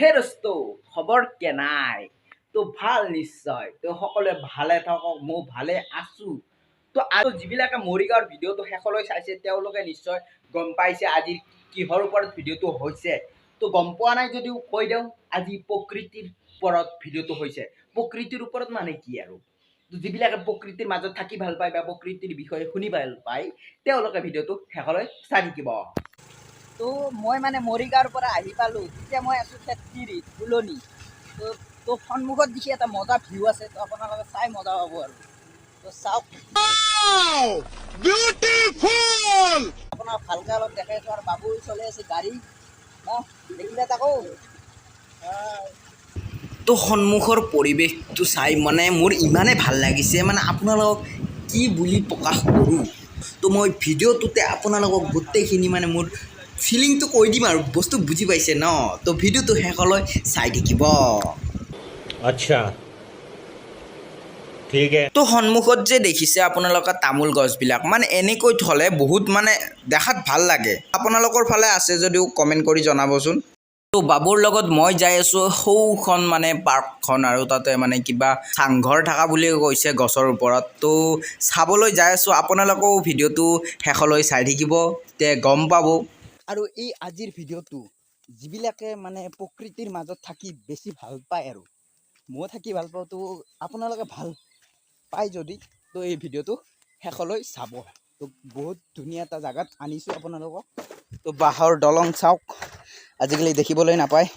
হে দোস্ত খবৰ কেনাই তো ভাল নিশ্চয় তো সকলোৱে ভালে থাকক মই ভালে আছো তো আৰু যিবিলাকে মৰিগাঁৱৰ ভিডিঅ'টো শেষলৈ চাইছে তেওঁলোকে নিশ্চয় গম পাইছে আজি কিহৰ ওপৰত ভিডিঅ'টো হৈছে তো গম পোৱা নাই যদিও কৈ দিওঁ আজি প্ৰকৃতিৰ ওপৰত ভিডিঅ'টো হৈছে প্ৰকৃতিৰ ওপৰত মানে কি আৰু যিবিলাকে প্ৰকৃতিৰ মাজত থাকি ভাল পায় বা প্ৰকৃতিৰ বিষয়ে শুনি ভাল পায় তেওঁলোকে ভিডিঅ'টো শেষলৈ চাই থাকিব। তো মই মানে মৰিগাঁৱৰ পৰা আহি পালোঁ তেতিয়া মই আছোঁ খেতিৰিত ফুলনি তো সন্মুখত দেখি এটা মজা ভিউ আছে তো আপোনালোকে চাই মজা পাব আৰু তো চাওক আপোনাক ভালকৈ অলপ দেখাইছোঁ আৰু বাবু চলি আছে গাড়ী দেখিলে তাকো তো সন্মুখৰ পৰিৱেশটো চাই মানে মোৰ ইমানেই ভাল লাগিছে মানে আপোনালোকক কি বুলি প্ৰকাশ কৰোঁ তো মই ভিডিঅ'টোতে আপোনালোকক গোটেইখিনি মানে মোৰ ফিলিংটো কৈ দিম আৰু বস্তু বুজি পাইছে ন তো ভিডিঅ'টো শেষলৈ চাই থাকিব। আচ্ছা ঠিক আছে। তো সন্মুখত যে দেখিছে আপোনালোকে তামোল গছবিলাক মানে এনেকৈ থ'লে বহুত মানে দেখাত ভাল লাগে আপোনালোকৰ ফালে আছে যদিও কমেণ্ট কৰি জনাবচোন। তো বাবুৰ লগত মই যাই আছোঁ সৌখন মানে পাৰ্কখন আৰু তাতে মানে কিবা চাংঘৰ থকা বুলি কৈছে গছৰ ওপৰত তো চাবলৈ যাই আছোঁ আপোনালোকেও ভিডিঅ'টো শেষলৈ চাই থাকিব তে গম পাব। আৰু এই আজিৰ ভিডিঅ'টো যিবিলাকে মানে প্ৰকৃতিৰ মাজত থাকি বেছি ভাল পায় আৰু মই থাকি ভাল পাওঁ তো আপোনালোকে ভাল পায় যদি তো এই ভিডিঅ'টো শেষলৈ চাব। তো বহুত ধুনীয়া এটা জেগাত আনিছোঁ আপোনালোকক তো বাঁহৰ দলং চাওক আজিকালি দেখিবলৈ নাপায়।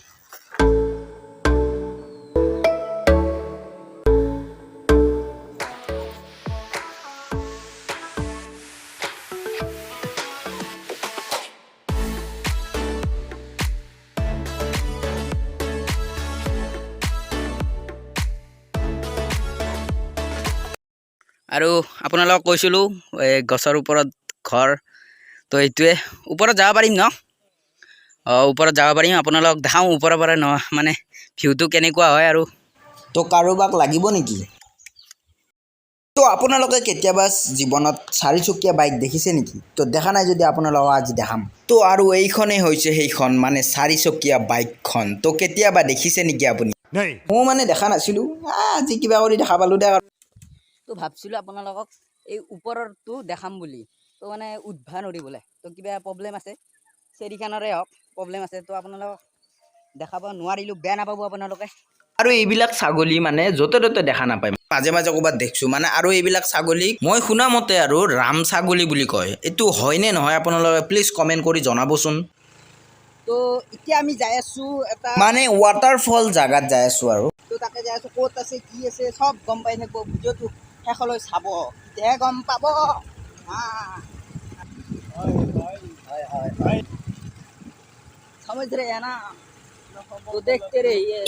আৰু আপোনালোকক কৈছিলোঁ এই গছৰ ওপৰত ঘৰ তো এইটোৱে ওপৰত যাব পাৰিম ন ওপৰত যাব পাৰিম আপোনালোকক দেখাওঁ ওপৰৰ পৰা ন মানে ভিউটো কেনেকুৱা হয় আৰু তো কাৰোবাক লাগিব নেকি তো আপোনালোকে কেতিয়াবা জীৱনত চাৰিচকীয়া বাইক দেখিছে নেকি তো দেখা নাই যদি আপোনালোকক আজি দেখাম তো আৰু এইখনেই হৈছে সেইখন মানে চাৰিচকীয়া বাইকখন তো কেতিয়াবা দেখিছে নেকি আপুনি মই মানে দেখা নাছিলোঁ আজি কিবা কৰি দেখা পালোঁ দে তো ভাবছিলোঁ আপোনালোকক এই ওপৰৰটো দেখাম বুলি তো মানে উঠবা নৰি বোলে তো কিবা প্ৰব্লেম আছে চেৰিখানৰে হওক প্ৰব্লেম আছে তো আপোনালোকক দেখাব নোৱাৰিলোঁ বেয়া নাপাব আপোনালোকে। আৰু এইবিলাক ছাগলী মানে য'তে ত'তে দেখা নাপায় মাজে মাজে ক'ৰবাত দেখিছোঁ মানে আৰু এইবিলাক ছাগলী মই শুনা মতে আৰু ৰাম ছাগলী বুলি কয় এইটো হয়নে নহয় আপোনালোকে প্লিজ কমেণ্ট কৰি জনাবচোন। তো এতিয়া আমি যাই আছোঁ এটা মানে ৱাটাৰফল জেগাত যাই আছোঁ আৰু তো তাকে যাই আছোঁ ক'ত আছে কি আছে চব গম পাই থাকিব ভিডিঅ'টো শেষলৈ চাব তেতিয়াহে গম পাব। समझ रहे हैं ना तो देखते रहिए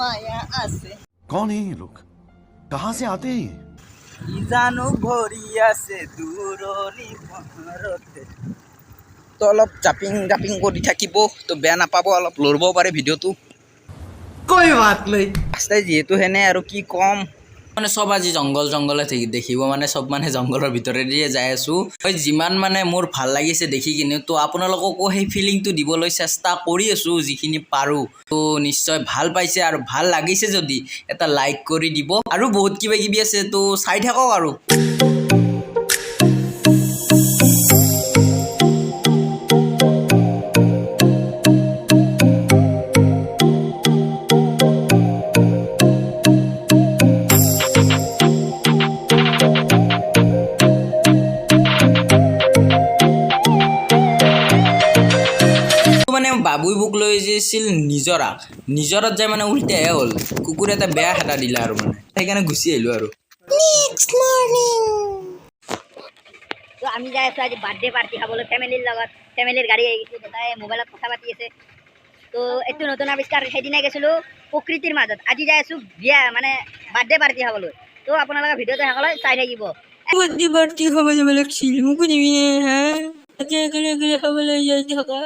माया आसे कौन है ये लोग कहाँ से आते हैं জানো ভৰিয়া আছে দূৰণি পাহাৰতে তো অলপ জাপিং জাপিং কৰি থাকিব তো বেয়া নাপাব অলপ লৰিব পাৰে ভিডিঅ'টো কৈ বাত লৈ ৰাস্তাই যিহেতু সেনে আৰু কি ক'ম মানে চব আজি জংঘল জংঘলে দেখিব মানে চব মানে জংঘলৰ ভিতৰেদিয়ে যাই আছোঁ মই যিমান মানে মোৰ ভাল লাগিছে দেখি কিনে তো আপোনালোককো সেই ফিলিংটো দিবলৈ চেষ্টা কৰি আছোঁ যিখিনি পাৰোঁ তো নিশ্চয় ভাল পাইছে আৰু ভাল লাগিছে যদি এটা লাইক কৰি দিব আৰু বহুত কিবা কিবি আছে তো চাই থাকক আৰু বাবুই বুক লৈ গৈছিল নিজৰাত যাই মানে উল্টাহে হ'ল কুকুৰ এটা বেয়া খেদা দিলে আৰু মানে সেইকাৰণে গুচি আহিলোঁ আৰু নেক্সট মৰ্নিং তো আমি যাই আছোঁ আজি বাৰ্থডে পাৰ্টি খাবলৈ ফেমিলিৰ লগত ফেমিলিৰ গাড়ী আহি গৈছে দেউতাই মোবাইলত কথা পাতি আছে তো এইটো নতুন আৱিষ্কাৰ সেইদিনাই গৈছিলোঁ প্ৰকৃতিৰ মাজত আজি যাই আছোঁ বিয়া মানে বাৰ্থডে পাৰ্টি খাবলৈ তো আপোনালোকে ভিডিঅ'টো শেষলৈ চাই থাকিব বাৰ্থডে পাৰ্টি খাব যাব লাগিছিল মোকো দিবি হা খাবলৈ যাই থকা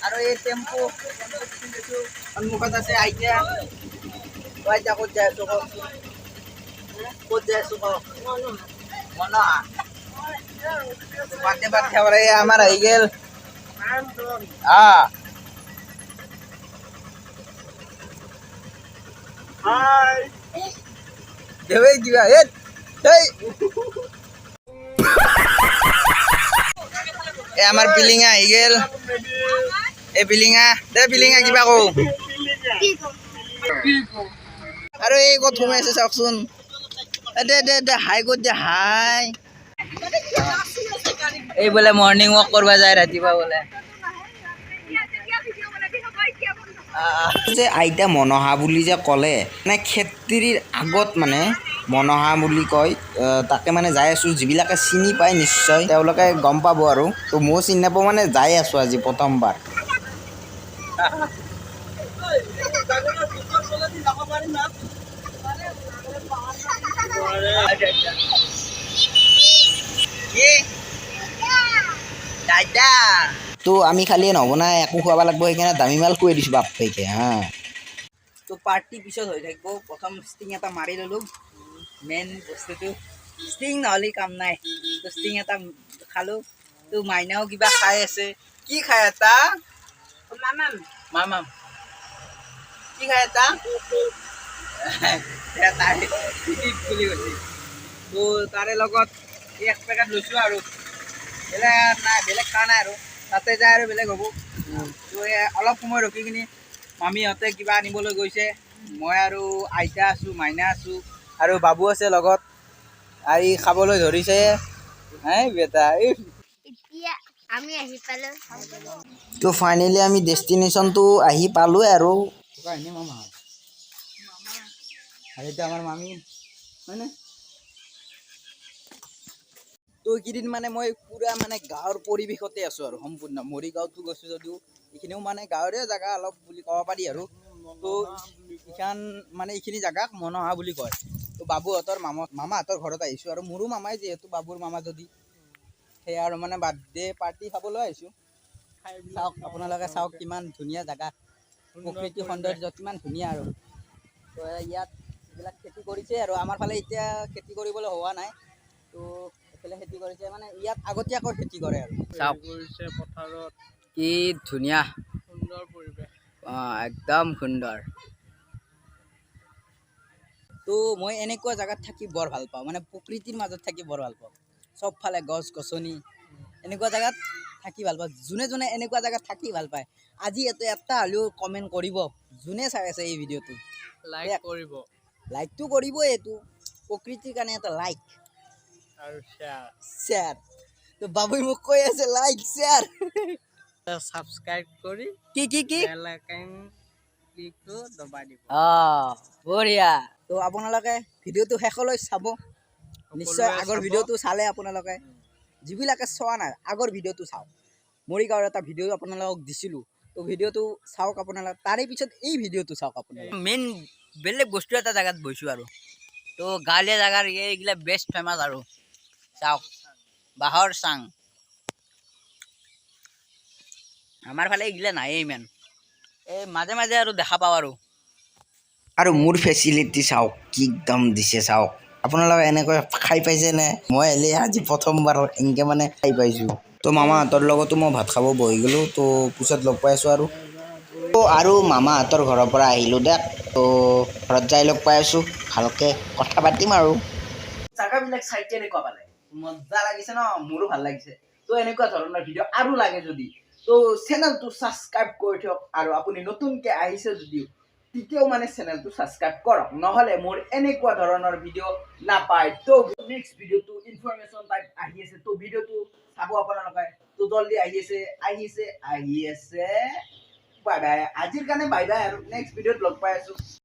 আৰু এই টেম্পু সন্মুখত আছে আইতা ক'ত যাই আছোঁ ক'ত যাই আছোঁ মনা বাৰ্থডে খাবলৈ আমাৰ আহি গেল দেৱে কিবা আমাৰ পিলিঙা আহি গেল এই পিলিঙা দে পিলিঙা কিবা কওঁ আৰু এই ক'ত সোমাইছে চাওকচোন দে দে দে হাই ক'ত দে হাই এই বোলে মৰ্ণিং ৱাক কৰিব যায় ৰাতিপুৱা বোলে যে আইতা মনহা বুলি যে ক'লে মানে খেতিৰ আগত মানে মনহা বুলি কয় তাকে মানে যাই আছোঁ যিবিলাকে চিনি পায় নিশ্চয় তেওঁলোকে গম পাব আৰু তো ময়ো চিনি নাপাওঁ মানে যাই আছোঁ আজি প্ৰথমবাৰ তো আমি খালি নহ'ব না একো খুৱাব লাগিব সেইকাৰণে দামী মাল খুৱাই দিছোঁ বাপেকে হা তো পাৰ্টি পিছত হৈ থাকিব প্ৰথম ষ্টিং এটা মাৰি ল'লোঁ মেইন বস্তুটো ষ্টিং নহ'লে কাম নাই তো ষ্টিং এটা খালোঁ তো মাইনাও কিবা খাই আছে কি খাই এটা মামাম কি খাই এটা বুলি কৈছে তো তাৰে লগত এক পেকেট লৈছোঁ আৰু বেলেগ নাই বেলেগ খোৱা নাই আৰু তাতে যায় আৰু বেলেগ হ'ব তো অলপ সময় ৰখি কিনি মামীহঁতে কিবা আনিবলৈ গৈছে মই আৰু আইতা আছোঁ মাইনা আছোঁ আৰু বাবু আছে লগত আহি খাবলৈ ধৰিছে এই বেটা আমি আহি পালো তো ফাইনেলি আমি ডেষ্টিনেশ্যনটো আহি পালোঁ আৰু মামা আৰু এতিয়া আমাৰ মামী হয়নে তো এইকেইদিন মানে মই পুৰা মানে গাঁৱৰ পৰিৱেশতে আছোঁ আৰু সম্পূৰ্ণ মৰিগাঁৱতো গৈছোঁ যদিও এইখিনিও মানে গাঁৱৰে জেগা অলপ বুলি ক'ব পাৰি আৰু তো এইখন মানে এইখিনি জেগাক মনহা বুলি কয় তো বাবুহঁতৰ মামাহঁতৰ ঘৰত আহিছোঁ আৰু মোৰো মামাই যিহেতু বাবুৰ মামা যদি সেয়া আৰু মানে বাৰ্থডে পাৰ্টি খাবলৈ আহিছোঁ চাওক আপোনালোকে চাওক কিমান ধুনীয়া জেগা প্ৰকৃতি সৌন্দৰ্য কিমান ধুনীয়া আৰু তো ইয়াত এইবিলাক খেতি কৰিছে আৰু আমাৰ ফালে এতিয়া খেতি কৰিবলৈ হোৱা নাই তো এইফালে খেতি কৰিছে মানে ইয়াত আগতীয়াকৈ খেতি কৰে আৰু চাওক পথাৰত কি ধুনীয়া সুন্দৰ পৰিৱেশ একদম সুন্দৰ তো মই এনেকুৱা জেগাত থাকি বৰ ভাল পাওঁ মানে প্ৰকৃতিৰ মাজত থাকি বৰ ভাল পাওঁ চবফালে গছ গছনি এনেকুৱা জেগাত থাকি ভাল পাওঁ যোনে যোনে এনেকুৱা জেগাত থাকি ভাল পায় আজি ইয়াতে এটা হ'লেও কমেণ্ট কৰিব যোনে চাই আছে এই ভিডিঅ'টো লাইকটো কৰিবই এইটো প্ৰকৃতিৰ কাৰণে এটা লাইক আৰু শ্বেয়াৰ তো বাবুই মোক কৈ আছে লাইক শ্বেয়াৰ ছাবস্ক্ৰাইব কৰি কি বেল আইকন ক্লিকটো দবাই দিব বঢ়িয়া তো আপোনালোকে ভিডিঅ'টো শেষলৈ চাব নিশ্চয় আগৰ ভিডিঅ'টো চালে আপোনালোকে যিবিলাকে চোৱা নাই আগৰ ভিডিঅ'টো চাওক মৰিগাঁৱৰ এটা ভিডিঅ' আপোনালোকক দিছিলোঁ তো ভিডিঅ'টো চাওক আপোনালোকে তাৰে পিছত এই ভিডিঅ'টো চাওক আপোনালোকে মেইন বেলেগ বস্তু এটা জেগাত বহিছোঁ আৰু তো গাঁৱলীয়া জেগাৰ এইগিলা বেষ্ট ফেমাছ আৰু চাওক বাঁহৰ চাং আমাৰ ফালে এইগিলা নায়েই ইমান এই মাজে মাজে আৰু দেখা পাওঁ আৰু মোৰ ফেচিলিটি চাওক কি একদম দিছে চাওক আপোনালোকে এনেকৈ খাই পাইছেনে মই এলি আজি প্ৰথমবাৰ এনেকৈ মানে খাই পাইছোঁ তো মামাহঁতৰ লগতো মই ভাত খাব বহি গ'লোঁ তো পিছত লগ পাই আছোঁ আৰু মামাহঁতৰ ঘৰৰ পৰা আহিলোঁ দেখ তো ঘৰত যাই লগ পাই আছোঁ ভালকৈ কথা পাতিম আৰু জাগাবিলাক চাই কেনেকুৱা পালে মজা লাগিছে ন মোৰো ভাল লাগিছে তো এনেকুৱা ধৰণৰ ভিডিঅ' আৰু লাগে যদি তো চেনেলটো ছাবস্ক্ৰাইব কৰি থওক আৰু আপুনি নতুনকৈ আহিছে যদিও তেতিয়াও মানে চেনেলটো ছাবস্ক্ৰাইব কৰক নহ'লে মোৰ এনেকুৱা ধৰণৰ ভিডিঅ' নাপায় তো নেক্সট ভিডিঅ'টো ইনফৰমেশ্যন টাইপ আহি আছে তো ভিডিঅ'টো চাব আপোনালোকে তো জলদি আহি আছে বাই বাই আজিৰ কাৰণে বাই বাই আৰু নেক্সট ভিডিঅ'ত লগ পাই আছোঁ